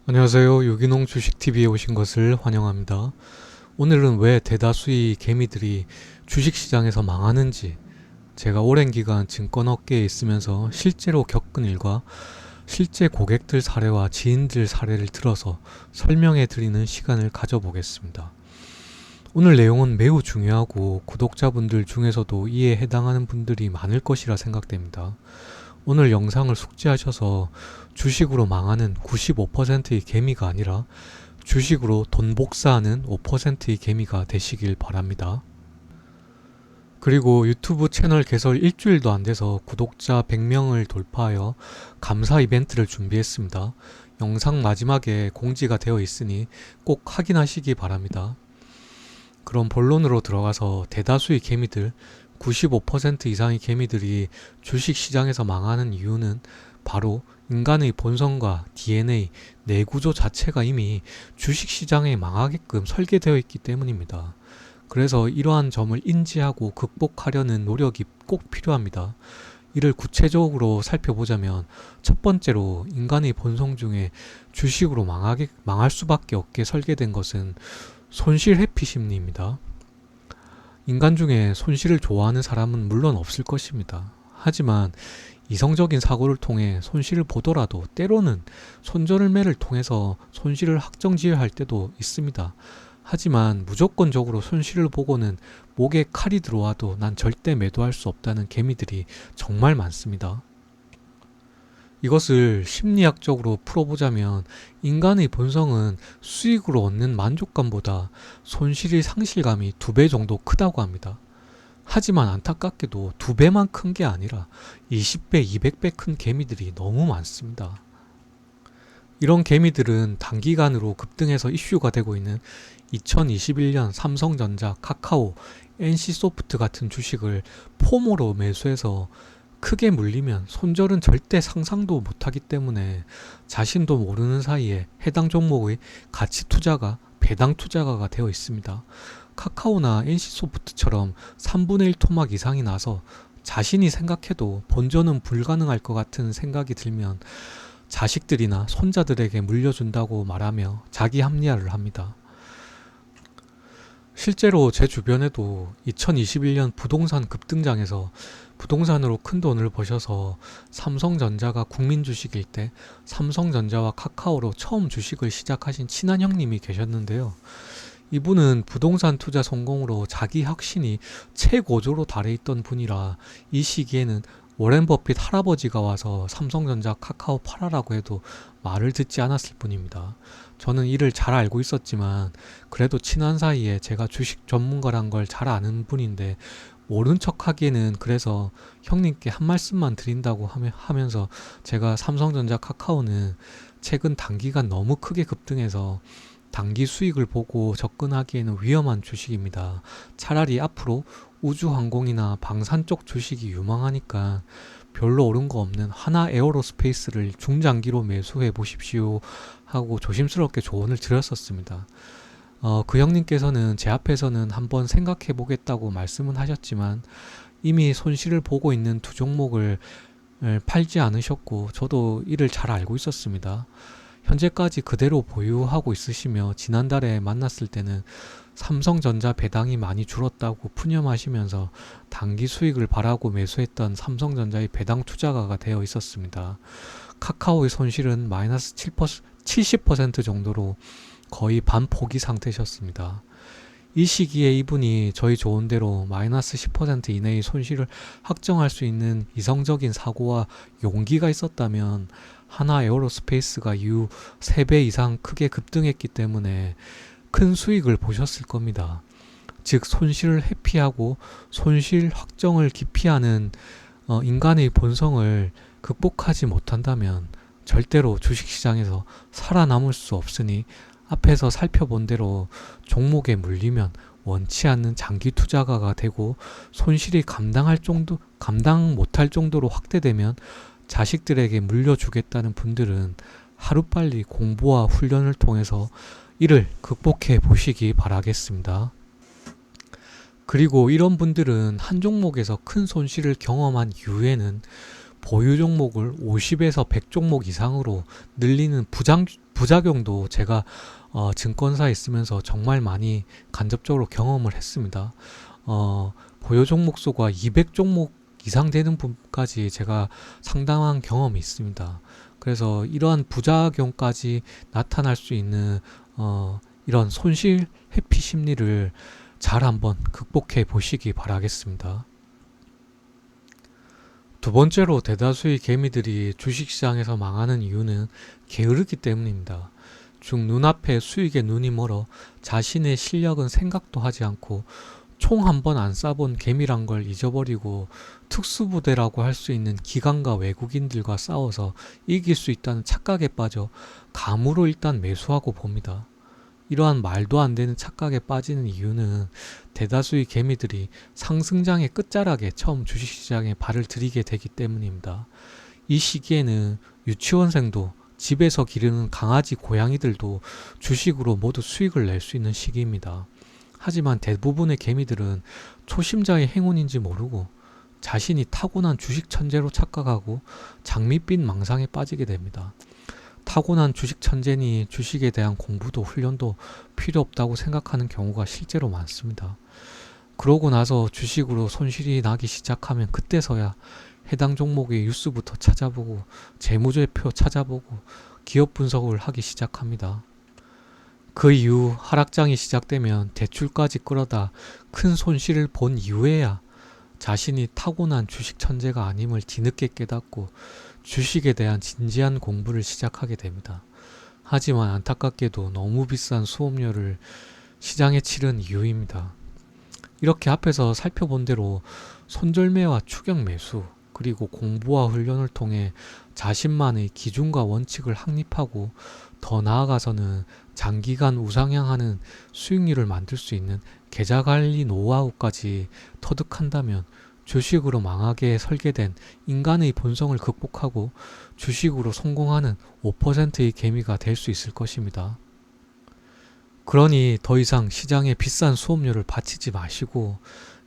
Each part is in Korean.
안녕하세요. 유기농 주식TV에 오신 것을 환영합니다. 오늘은 왜 대다수의 개미들이 주식시장에서 망하는지, 제가 오랜 기간 증권업계에 있으면서 실제로 겪은 일과 실제 고객들 사례와 지인들 사례를 들어서 설명해 드리는 시간을 가져보겠습니다. 오늘 내용은 매우 중요하고 구독자분들 중에서도 이에 해당하는 분들이 많을 것이라 생각됩니다. 오늘 영상을 숙지하셔서 주식으로 망하는 95%의 개미가 아니라 주식으로 돈 복사하는 5%의 개미가 되시길 바랍니다. 그리고 유튜브 채널 개설 일주일도 안 돼서 구독자 100명을 돌파하여 감사 이벤트를 준비했습니다. 영상 마지막에 공지가 되어 있으니 꼭 확인하시기 바랍니다. 그럼 본론으로 들어가서 대다수의 개미들, 95% 이상의 개미들이 주식시장에서 망하는 이유는 바로 인간의 본성과 DNA, 뇌구조 자체가 이미 주식시장에 망하게끔 설계되어 있기 때문입니다. 그래서 이러한 점을 인지하고 극복하려는 노력이 꼭 필요합니다. 이를 구체적으로 살펴보자면 첫 번째로 인간의 본성 중에 주식으로 망할 수밖에 없게 설계된 것은 손실 회피 심리입니다. 인간 중에 손실을 좋아하는 사람은 물론 없을 것입니다. 하지만 이성적인 사고를 통해 손실을 보더라도 때로는 손절매를 통해서 손실을 확정지어할 때도 있습니다. 하지만 무조건적으로 손실을 보고는 목에 칼이 들어와도 난 절대 매도할 수 없다는 개미들이 정말 많습니다. 이것을 심리학적으로 풀어보자면 인간의 본성은 수익으로 얻는 만족감보다 손실의 상실감이 2배 정도 크다고 합니다. 하지만 안타깝게도 2배만 큰 게 아니라 20배, 200배 큰 개미들이 너무 많습니다. 이런 개미들은 단기간으로 급등해서 이슈가 되고 있는 2021년 삼성전자, 카카오, NC소프트 같은 주식을 포모로 매수해서 크게 물리면 손절은 절대 상상도 못하기 때문에 자신도 모르는 사이에 해당 종목의 가치 투자가 배당 투자가가 되어 있습니다. 카카오나 NC소프트처럼 3분의 1 토막 이상이 나서 자신이 생각해도 본전은 불가능할 것 같은 생각이 들면 자식들이나 손자들에게 물려준다고 말하며 자기 합리화를 합니다. 실제로 제 주변에도 2021년 부동산 급등장에서 부동산으로 큰 돈을 버셔서 삼성전자가 국민 주식일 때 삼성전자와 카카오로 처음 주식을 시작하신 친한 형님이 계셨는데요. 이분은 부동산 투자 성공으로 자기 확신이 최고조로 달해 있던 분이라 이 시기에는 워렌 버핏 할아버지가 와서 삼성전자 카카오 팔아라고 해도 말을 듣지 않았을 뿐입니다. 저는 이를 잘 알고 있었지만 그래도 친한 사이에 제가 주식 전문가란 걸 잘 아는 분인데 모른 척 하기에는 그래서 형님께 한 말씀만 드린다고 하면서 제가 삼성전자 카카오는 최근 단기간 너무 크게 급등해서 단기 수익을 보고 접근하기에는 위험한 주식입니다. 차라리 앞으로 우주항공이나 방산 쪽 주식이 유망하니까 별로 오른 거 없는 하나 에어로스페이스를 중장기로 매수해 보십시오 하고 조심스럽게 조언을 드렸었습니다. 그 형님께서는 제 앞에서는 한번 생각해 보겠다고 말씀은 하셨지만 이미 손실을 보고 있는 두 종목을 팔지 않으셨고 저도 이를 잘 알고 있었습니다. 현재까지 그대로 보유하고 있으시며 지난달에 만났을 때는 삼성전자 배당이 많이 줄었다고 푸념하시면서 단기 수익을 바라고 매수했던 삼성전자의 배당 투자가가 되어 있었습니다. 카카오의 손실은 마이너스 70% 정도로 거의 반포기 상태셨습니다. 이 시기에 이분이 저희 조언대로 마이너스 10% 이내의 손실을 확정할 수 있는 이성적인 사고와 용기가 있었다면 하나 에어로스페이스가 이후 3배 이상 크게 급등했기 때문에 큰 수익을 보셨을 겁니다. 즉 손실을 회피하고 손실 확정을 기피하는 인간의 본성을 극복하지 못한다면 절대로 주식시장에서 살아남을 수 없으니 앞에서 살펴본 대로 종목에 물리면 원치 않는 장기 투자가가 되고 손실이 감당 못할 정도로 확대되면 자식들에게 물려주겠다는 분들은 하루빨리 공부와 훈련을 통해서 이를 극복해 보시기 바라겠습니다. 그리고 이런 분들은 한 종목에서 큰 손실을 경험한 이후에는 보유 종목을 50에서 100 종목 이상으로 늘리는 부작용도 제가 증권사에 있으면서 정말 많이 간접적으로 경험을 했습니다. 보유 종목 수가 200 종목 이상 되는 분까지 제가 상담한 경험이 있습니다. 그래서 이러한 부작용까지 나타날 수 있는 이런 손실 회피 심리를 잘 한번 극복해 보시기 바라겠습니다. 두 번째로 대다수의 개미들이 주식시장에서 망하는 이유는 게으르기 때문입니다. 즉 눈앞에 수익에 눈이 멀어 자신의 실력은 생각도 하지 않고 총 한 번 안 쏴본 개미란 걸 잊어버리고 특수부대라고 할 수 있는 기관과 외국인들과 싸워서 이길 수 있다는 착각에 빠져 감으로 일단 매수하고 봅니다. 이러한 말도 안 되는 착각에 빠지는 이유는 대다수의 개미들이 상승장의 끝자락에 처음 주식시장에 발을 들이게 되기 때문입니다. 이 시기에는 유치원생도 집에서 기르는 강아지, 고양이들도 주식으로 모두 수익을 낼 수 있는 시기입니다. 하지만 대부분의 개미들은 초심자의 행운인지 모르고 자신이 타고난 주식 천재로 착각하고 장밋빛 망상에 빠지게 됩니다. 타고난 주식 천재니 주식에 대한 공부도 훈련도 필요 없다고 생각하는 경우가 실제로 많습니다. 그러고 나서 주식으로 손실이 나기 시작하면 그때서야 해당 종목의 뉴스부터 찾아보고 재무제표 찾아보고 기업 분석을 하기 시작합니다. 그 이후 하락장이 시작되면 대출까지 끌어다 큰 손실을 본 이후에야 자신이 타고난 주식 천재가 아님을 뒤늦게 깨닫고 주식에 대한 진지한 공부를 시작하게 됩니다. 하지만 안타깝게도 너무 비싼 수업료를 시장에 치른 이유입니다. 이렇게 앞에서 살펴본 대로 손절매와 추격 매수 그리고 공부와 훈련을 통해 자신만의 기준과 원칙을 확립하고 더 나아가서는 장기간 우상향하는 수익률을 만들 수 있는 계좌관리 노하우까지 터득한다면 주식으로 망하게 설계된 인간의 본성을 극복하고 주식으로 성공하는 5%의 개미가 될 수 있을 것입니다. 그러니 더 이상 시장에 비싼 수업료를 바치지 마시고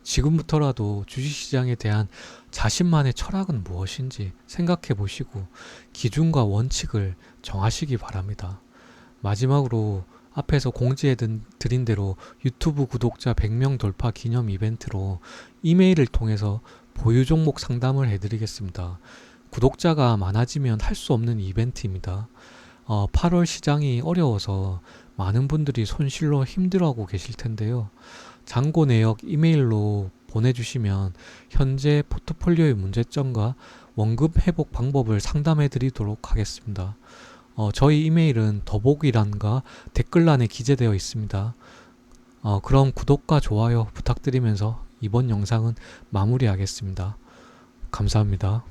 지금부터라도 주식시장에 대한 자신만의 철학은 무엇인지 생각해 보시고 기준과 원칙을 정하시기 바랍니다. 마지막으로 앞에서 공지해 드린 대로 유튜브 구독자 100명 돌파 기념 이벤트로 이메일을 통해서 보유 종목 상담을 해드리겠습니다. 구독자가 많아지면 할 수 없는 이벤트입니다. 8월 시장이 어려워서 많은 분들이 손실로 힘들어하고 계실 텐데요. 잔고 내역 이메일로 보내주시면 현재 포트폴리오의 문제점과 원금 회복 방법을 상담해 드리도록 하겠습니다. 저희 이메일은 더보기란과 댓글란에 기재되어 있습니다. 그럼 구독과 좋아요 부탁드리면서 이번 영상은 마무리하겠습니다. 감사합니다.